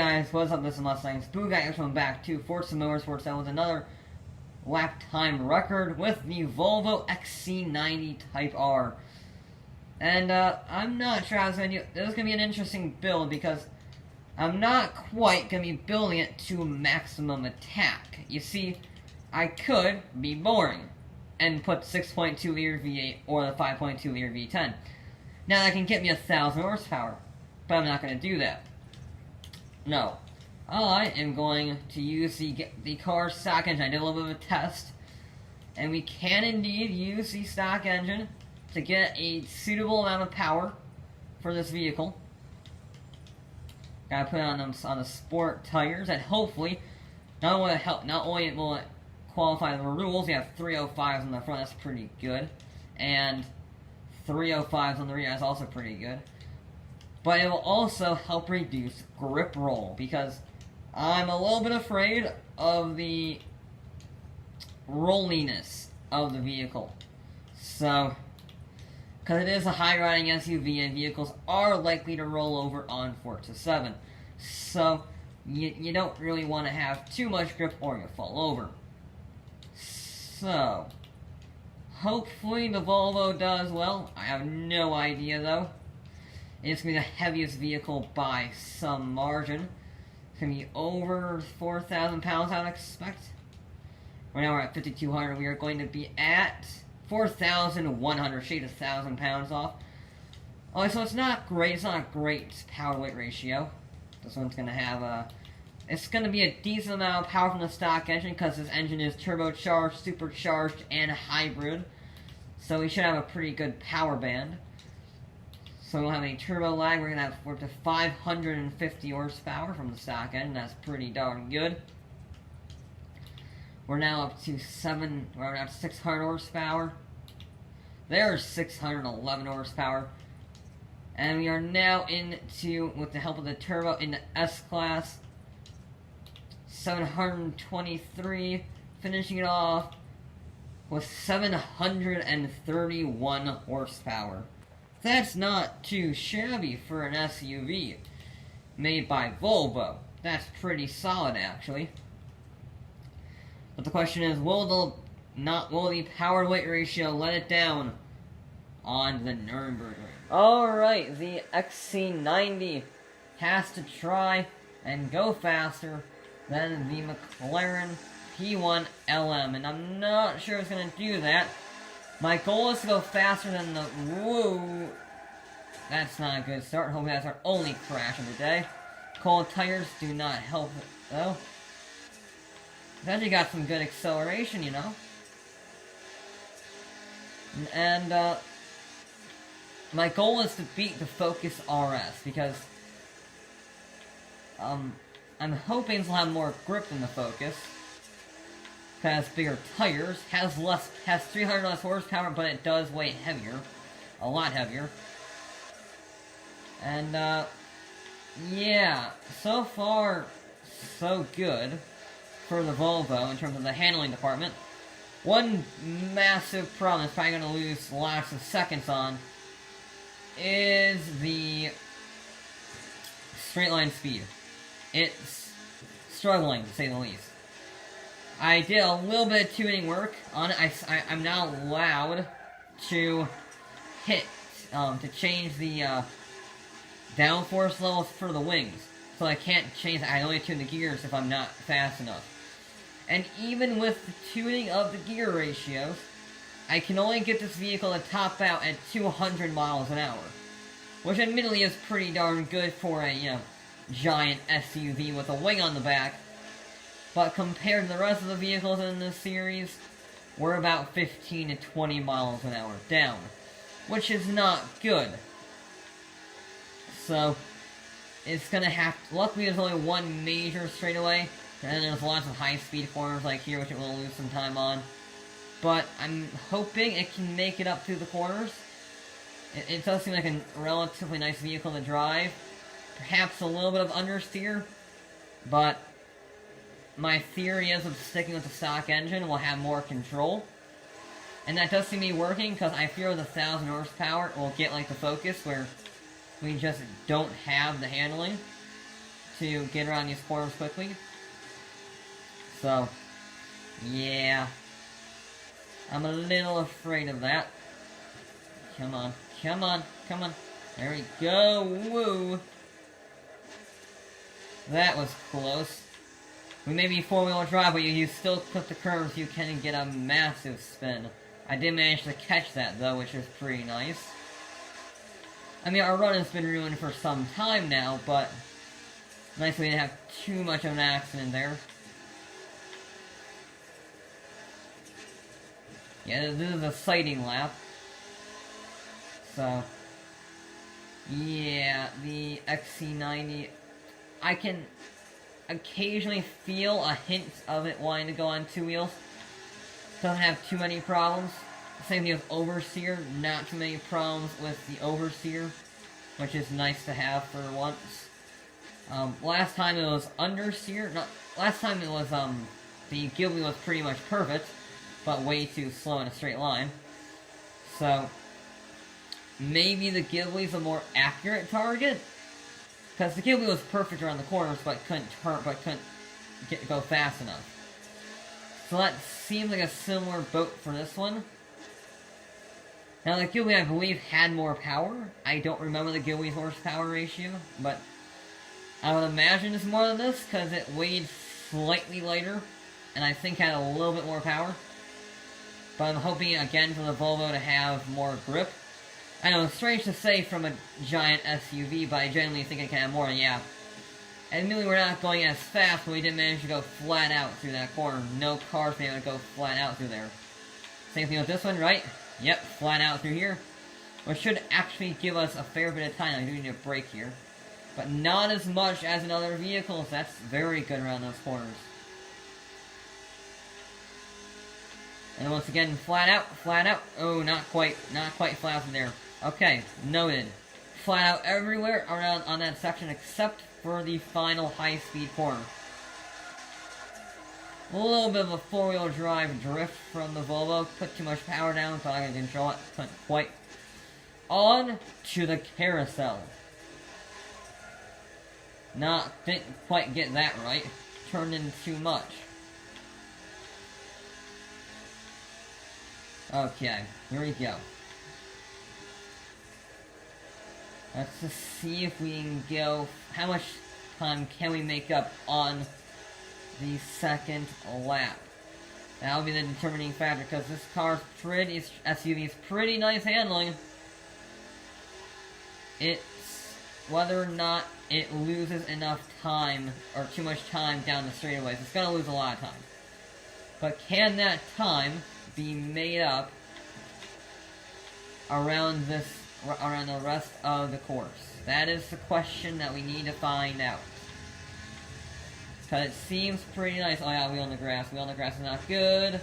Hey guys, what's up? This is Mustang's Boo Guy. Welcome back to Forza Motorsports with another lap time record with the Volvo XC90 Type R. And I'm not sure how it's going to do. This is going to be an interesting build because I'm not quite going to be building it to maximum attack. You see, I could be boring and put 6.2 liter V8 or the 5.2 liter V10. Now that can get me 1,000 horsepower, but I'm not going to do that. No, I am going to use the car's stock engine. I did a little bit of a test, and we can indeed use the stock engine to get a suitable amount of power for this vehicle. Gotta put it on the sport tires, and hopefully, not only will it qualify the rules. We have 305s on the front. That's pretty good, and 305s on the rear. That's also pretty good. But it will also help reduce grip roll, because I'm a little bit afraid of the rolliness of the vehicle. So, because it is a high-riding SUV and vehicles are likely to roll over on Forza 7. So, you don't really want to have too much grip or you'll fall over. So, hopefully the Volvo does well. I have no idea though. It's going to be the heaviest vehicle by some margin. It's going to be over 4,000 pounds, I would expect. Right now we're at 5,200. We are going to be at 4,100. Shade 1,000 pounds off. Oh, so it's not great. It's not a great power-weight ratio. This one's going to have it's going to be a decent amount of power from the stock engine, because this engine is turbocharged, supercharged, and hybrid. So we should have a pretty good power band. So we won't have any turbo lag. We're going to have up to 550 horsepower from the stock engine. That's pretty darn good. We're now up to 600 horsepower. There's 611 horsepower. And we are now into, with the help of the turbo, in the S-Class. 723. Finishing it off with 731 horsepower. That's not too shabby for an SUV made by Volvo. That's pretty solid, actually. But the question is, will the power weight ratio let it down on the Nürburgring? Alright, the XC90 has to try and go faster than the McLaren P1 LM, and I'm not sure it's going to do that. My goal is to go faster than the... Whoa! That's not a good start. Hopefully that's our only crash of the day. Cold tires do not help it, though. It's actually got some good acceleration, you know. And, my goal is to beat the Focus RS, because, I'm hoping it'll have more grip than the Focus. Has bigger tires, has 300 less horsepower, but it does weigh heavier. A lot heavier. And, yeah, so far, so good for the Volvo in terms of the handling department. One massive problem it's probably going to lose lots of seconds on is the straight line speed. It's struggling, to say the least. I did a little bit of tuning work on it. I'm now allowed to to change the downforce levels for the wings. So I can't change, I only tune the gears if I'm not fast enough. And even with the tuning of the gear ratios, I can only get this vehicle to top out at 200 miles an hour. Which admittedly is pretty darn good for a, giant SUV with a wing on the back. But compared to the rest of the vehicles in this series, we're about 15 to 20 miles an hour down, which is not good. So, it's gonna have to, luckily there's only one major straightaway, and then there's lots of high-speed corners like here, which it will lose some time on. But I'm hoping it can make it up through the corners. It does seem like a relatively nice vehicle to drive. Perhaps a little bit of understeer, but my theory is of sticking with the stock engine will have more control. And that does seem to be working, because I fear with 1,000 horsepower it will get like the Focus, where we just don't have the handling to get around these corners quickly. So, yeah. I'm a little afraid of that. Come on, come on, come on. There we go, woo! That was close. We may be four-wheel drive, but you still clip the curves, you can get a massive spin. I did manage to catch that, though, which is pretty nice. I mean, our run has been ruined for some time now, but nice we didn't have too much of an accident there. Yeah, this is a sighting lap. So, yeah, the XC90, I can occasionally feel a hint of it wanting to go on two wheels. Doesn't have too many problems. Same thing with Overseer, not too many problems with the Overseer, which is nice to have for once. Last time it was Underseer, last time it was, the Ghibli was pretty much perfect, but way too slow in a straight line. So, maybe the Ghibli's a more accurate target? Because the Ghibli was perfect around the corners, but couldn't go fast enough. So that seems like a similar boat for this one. Now the Ghibli, I believe, had more power. I don't remember the Ghibli's horsepower ratio, but I would imagine it's more than this, because it weighed slightly lighter, and I think had a little bit more power. But I'm hoping, again, for the Volvo to have more grip. I know, it's strange to say from a giant SUV, but I genuinely think it can have more, yeah. Admittedly, we're not going as fast, but we did manage to go flat out through that corner. No cars being able to go flat out through there. Same thing with this one, right? Yep, flat out through here. Which should actually give us a fair bit of time. I do need a brake here. But not as much as in other vehicles. That's very good around those corners. And once again, flat out, flat out. Oh, not quite flat out from there. Okay, noted. Flat out everywhere around on that section except for the final high-speed corner. A little bit of a four-wheel drive drift from the Volvo. Put too much power down, thought I could control it. Couldn't quite. On to the carousel. Didn't quite get that right. Turned in too much. Okay, here we go. Let's just see if we can go. How much time can we make up on the second lap? That'll be the determining factor, because this SUV is pretty nice handling. It's whether or not it loses enough time, or too much time down the straightaways. It's gonna lose a lot of time. But can that time be made up around the rest of the course? That is the question that we need to find out. Because it seems pretty nice. Oh yeah, wheel on the grass. Wheel on the grass is not good.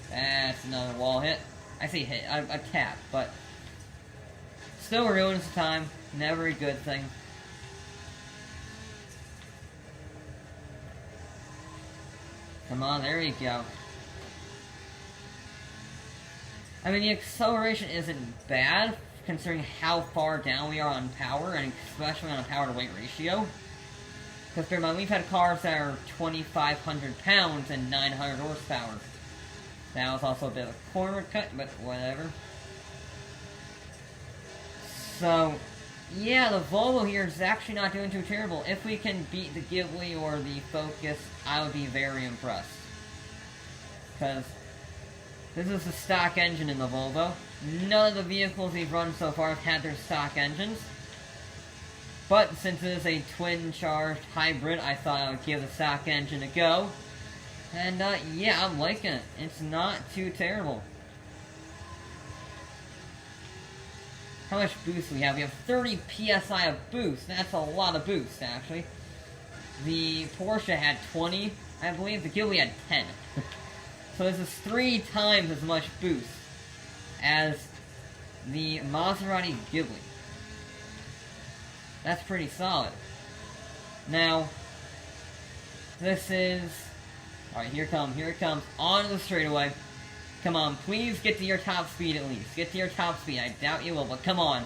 That's another wall hit. I say hit, a tap, but still ruins the time. Never a good thing. Come on, there you go. I mean, the acceleration isn't bad, considering how far down we are on power, and especially on a power-to-weight ratio. Because bear in mind, we've had cars that are 2,500 pounds and 900 horsepower. That was also a bit of a corner cut, but whatever. So, yeah, the Volvo here is actually not doing too terrible. If we can beat the Ghibli or the Focus, I would be very impressed. Because this is the stock engine in the Volvo. None of the vehicles we've run so far have had their stock engines. But since it is a twin-charged hybrid, I thought I would give the stock engine a go. And yeah, I'm liking it. It's not too terrible. How much boost do we have? We have 30 PSI of boost. That's a lot of boost, actually. The Porsche had 20, I believe. The Ghibli had 10. So this is 3 times as much boost as the Maserati Ghibli. That's pretty solid. Now, this is... Alright, here it comes. On the straightaway. Come on, please get to your top speed at least. Get to your top speed. I doubt you will, but come on.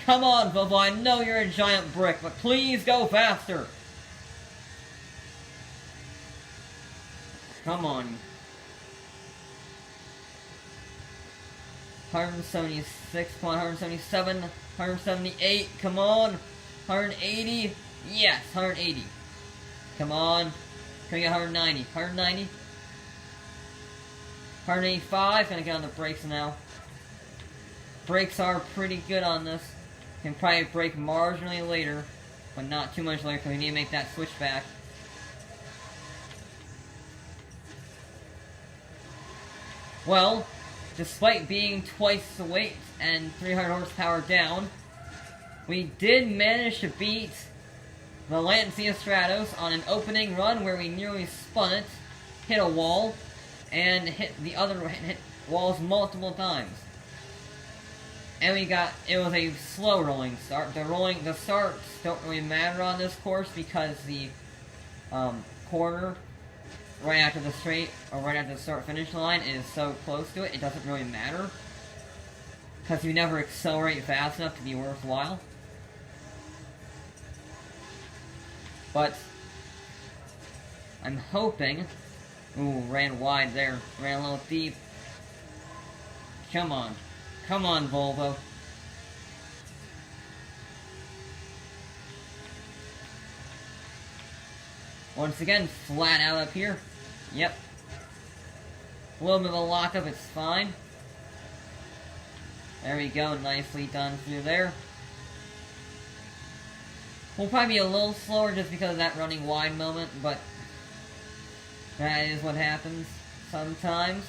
Come on, Volvo, I know you're a giant brick, but please go faster. Come on. 176, come on, 177, 178, come on. 180, yes, 180. Come on. Can we get 190? 190? 185, gonna get on the brakes now. Brakes are pretty good on this. Can probably brake marginally later, but not too much later because we need to make that switch back. Well, despite being twice the weight and 300 horsepower down, we did manage to beat the Lancia Stratos on an opening run where we nearly spun it, hit a wall, and hit walls multiple times. And it was a slow rolling start. The starts don't really matter on this course because the corner right after the straight, or right after the start-finish line is so close to it, it doesn't really matter. Because you never accelerate fast enough to be worthwhile. But I'm hoping... Ooh, ran wide there. Ran a little deep. Come on. Come on, Volvo. Once again, flat out up here. Yep. A little bit of a lockup, it's fine. There we go, nicely done through there. We'll probably be a little slower just because of that running wide moment, but that is what happens sometimes.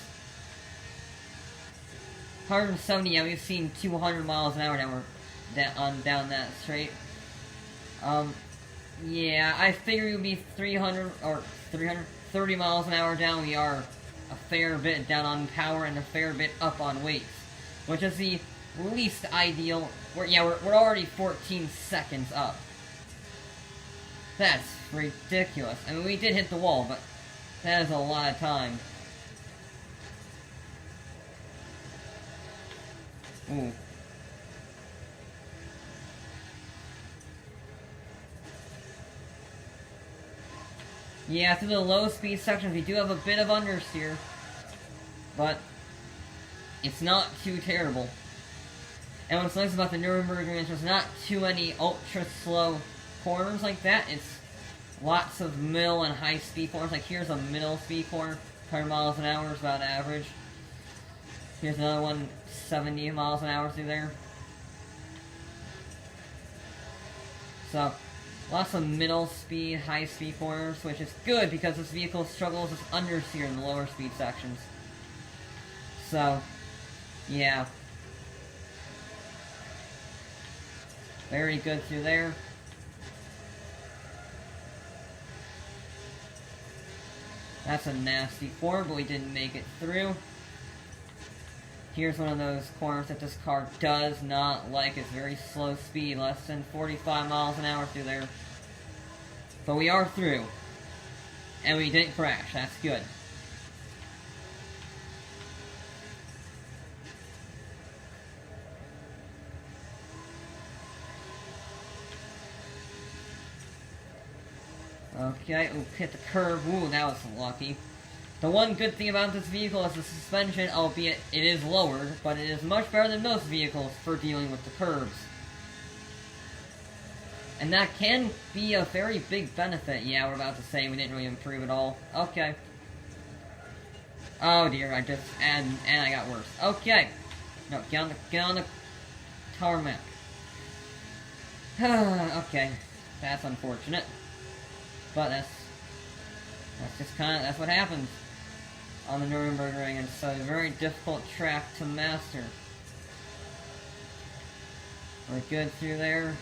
170, yeah, we've seen 200 miles an hour down that straight. Yeah, I figured it would be 330 miles an hour down. We are a fair bit down on power and a fair bit up on weights, which is the least ideal. We're already 14 seconds up. That's ridiculous. I mean, we did hit the wall, but that is a lot of time. Ooh. Yeah, through the low speed sections we do have a bit of understeer, but it's not too terrible. And what's nice about the Nürburgring is there's not too many ultra slow corners like that. It's lots of middle and high speed corners. Like here's a middle speed corner, 100 miles an hour is about average. Here's another one, 70 miles an hour through there. So, lots of middle speed, high speed corners, which is good because this vehicle struggles with understeer in the lower speed sections. So, yeah. Very good through there. That's a nasty corner, but we didn't make it through. Here's one of those corners that this car does not like. It's very slow speed, less than 45 miles an hour through there. But we are through. And we didn't crash. That's good. Okay, ooh, hit the curb. Ooh, that was lucky. The one good thing about this vehicle is the suspension, albeit it is lowered, but it is much better than most vehicles for dealing with the curbs. And that can be a very big benefit. Yeah, we're about to say we didn't really improve at all. Okay. Oh dear, and I got worse. Okay. No, get on the tarmac. Okay. That's unfortunate. But that's just that's what happens on the Nürburgring, and it's a very difficult track to master. We're good through there.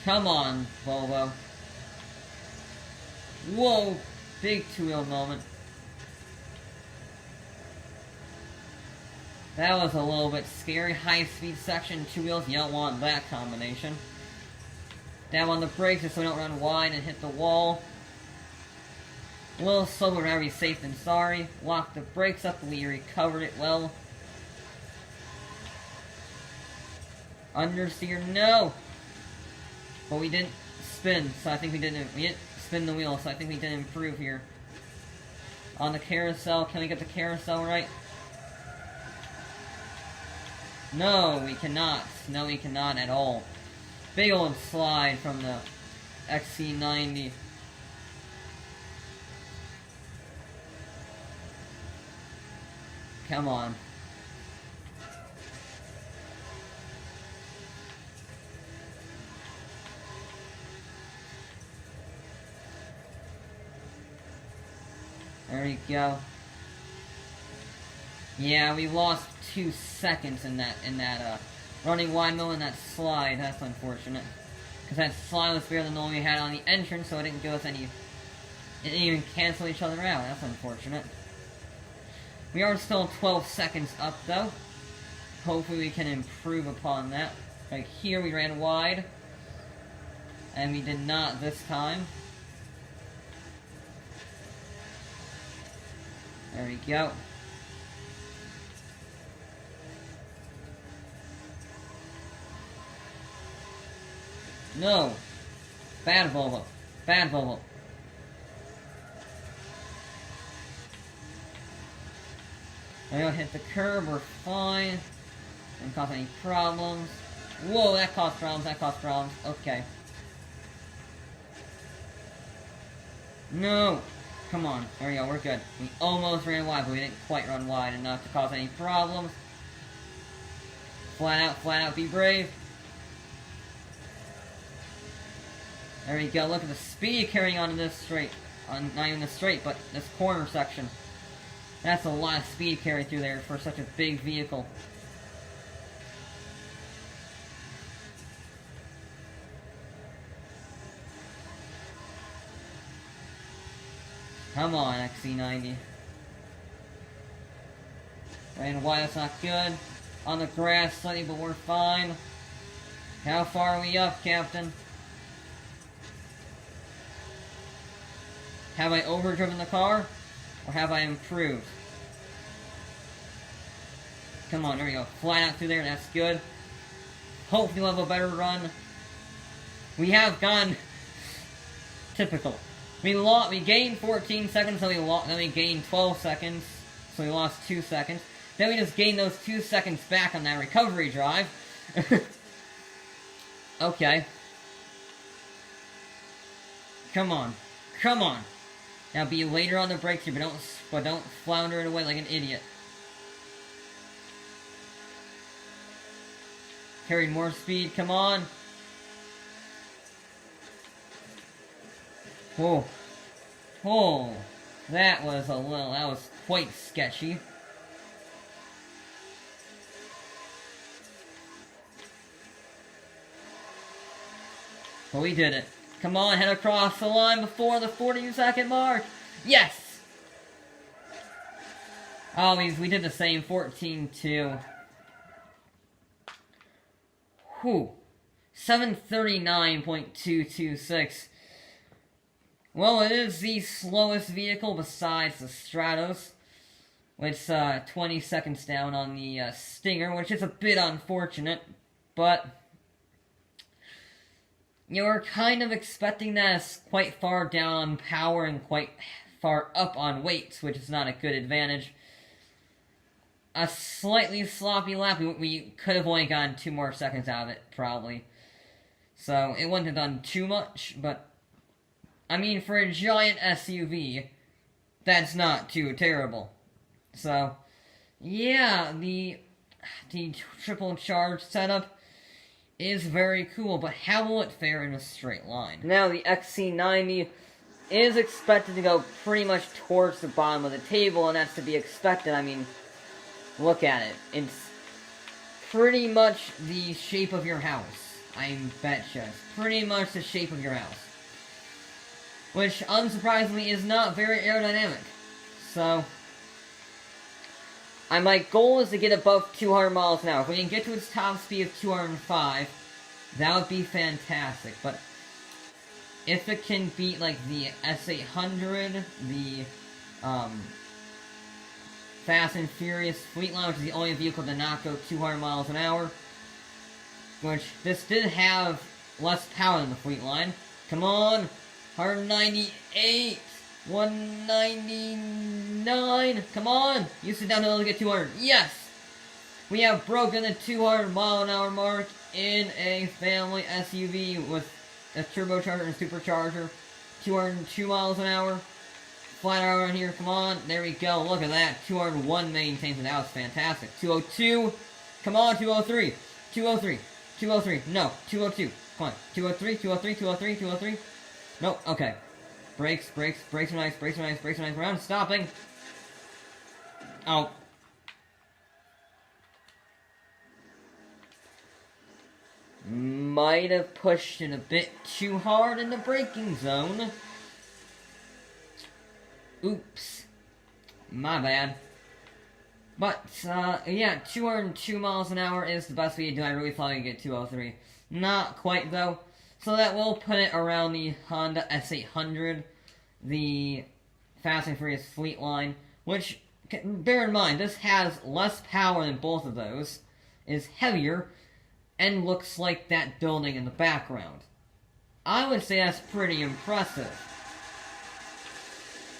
Come on, Volvo. Whoa, big two-wheel moment. That was a little bit scary. High-speed section, two wheels, you don't want that combination. Down on the brakes just so we don't run wide and hit the wall. A little slow, but rather be safe than sorry. Lock the brakes up, we recovered it well. Understeer, no! But we didn't spin, so I think we didn't spin the wheel, so I think we did improve here. On the carousel, can we get the carousel right? No, we cannot. No, we cannot at all. Big old slide from the XC90. Come on. There we go. Yeah, we lost 2 seconds in that running wide mill in that slide. That's unfortunate. Because that slide was bigger than the one we had on the entrance, so it didn't give us any... It didn't even cancel each other out. That's unfortunate. We are still 12 seconds up, though. Hopefully we can improve upon that. Like here, we ran wide. And we did not this time. There we go. No! Bad Volvo. Bad Volvo. I don't hit the curb, we're fine. Didn't cause any problems. Whoa, that caused problems, that caused problems. Okay. No! Come on, there we go, we're good. We almost ran wide, but we didn't quite run wide enough to cause any problems. Flat out, be brave. There we go, look at the speed carrying on in this straight. Not even this straight, but this corner section. That's a lot of speed carried through there for such a big vehicle. Come on, XC90. Ran wide, that's not good. On the grass slightly, but we're fine. How far are we up, Captain? Have I overdriven the car? Or have I improved? Come on, there we go. Flat out through there, that's good. Hopefully we'll have a better run. We have gone... Typical. We gained 14 seconds, then we gained 12 seconds, so we lost 2 seconds. Then we just gained those 2 seconds back on that recovery drive. Okay. Come on. Come on. Now be later on the brakes here, but don't flounder it away like an idiot. Carried more speed, come on. Whoa. Oh, that was quite sketchy. But we did it. Come on, head across the line before the 40-second mark. Yes! Oh, we did the same, 14-2. Whew. 739.226. Well, it is the slowest vehicle besides the Stratos. It's 20 seconds down on the Stinger, which is a bit unfortunate, but you were kind of expecting that as quite far down on power and quite far up on weights, which is not a good advantage. A slightly sloppy lap, we could have only gotten 2 more seconds out of it, probably. So, it wouldn't have done too much, but I mean, for a giant SUV, that's not too terrible. So, yeah, the triple charge setup is very cool, but how will it fare in a straight line? Now, the XC90 is expected to go pretty much towards the bottom of the table, and that's to be expected. I mean, look at it. It's pretty much the shape of your house. I betcha. It's pretty much the shape of your house. Which, unsurprisingly, is not very aerodynamic. So, my goal is to get above 200 miles an hour. If we can get to its top speed of 205, that would be fantastic. But if it can beat, like, the S800, the Fast and Furious Fleet Line, which is the only vehicle to not go 200 miles an hour, which this did have less power than the Fleet Line. Come on! 198. 199. Come on. Use it down to get 200. Yes. We have broken the 200 mile an hour mark in a family SUV with a turbocharger and a supercharger. 202 miles an hour. Flat around here, come on. There we go. Look at that. 201 maintains it. That was fantastic. 202. Come on, 203. 203. 203. No, 202. Come on. 203, 203, 203, 203. Nope, okay. Brakes are nice, brakes are nice, brakes are nice. Round stopping. Oh. Might have pushed it a bit too hard in the braking zone. Oops. My bad. But, yeah, 202 miles an hour is the best we could do. I really thought I'd get 203. Not quite, though. So that will put it around the Honda S800, the Fast and Furious Fleet line, which, bear in mind, this has less power than both of those, is heavier, and looks like that building in the background. I would say that's pretty impressive.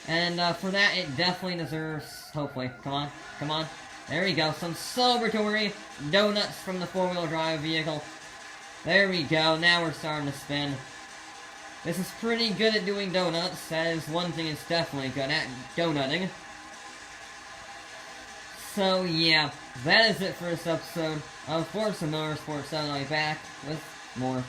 And for that, it definitely deserves, hopefully, come on, come on. There we go, some celebratory donuts from the four-wheel drive vehicle. There we go, now we're starting to spin. This is pretty good at doing donuts. That is one thing it's definitely good at, donutting. So yeah, that is it for this episode of Forza Motorsports. I'll be back with more.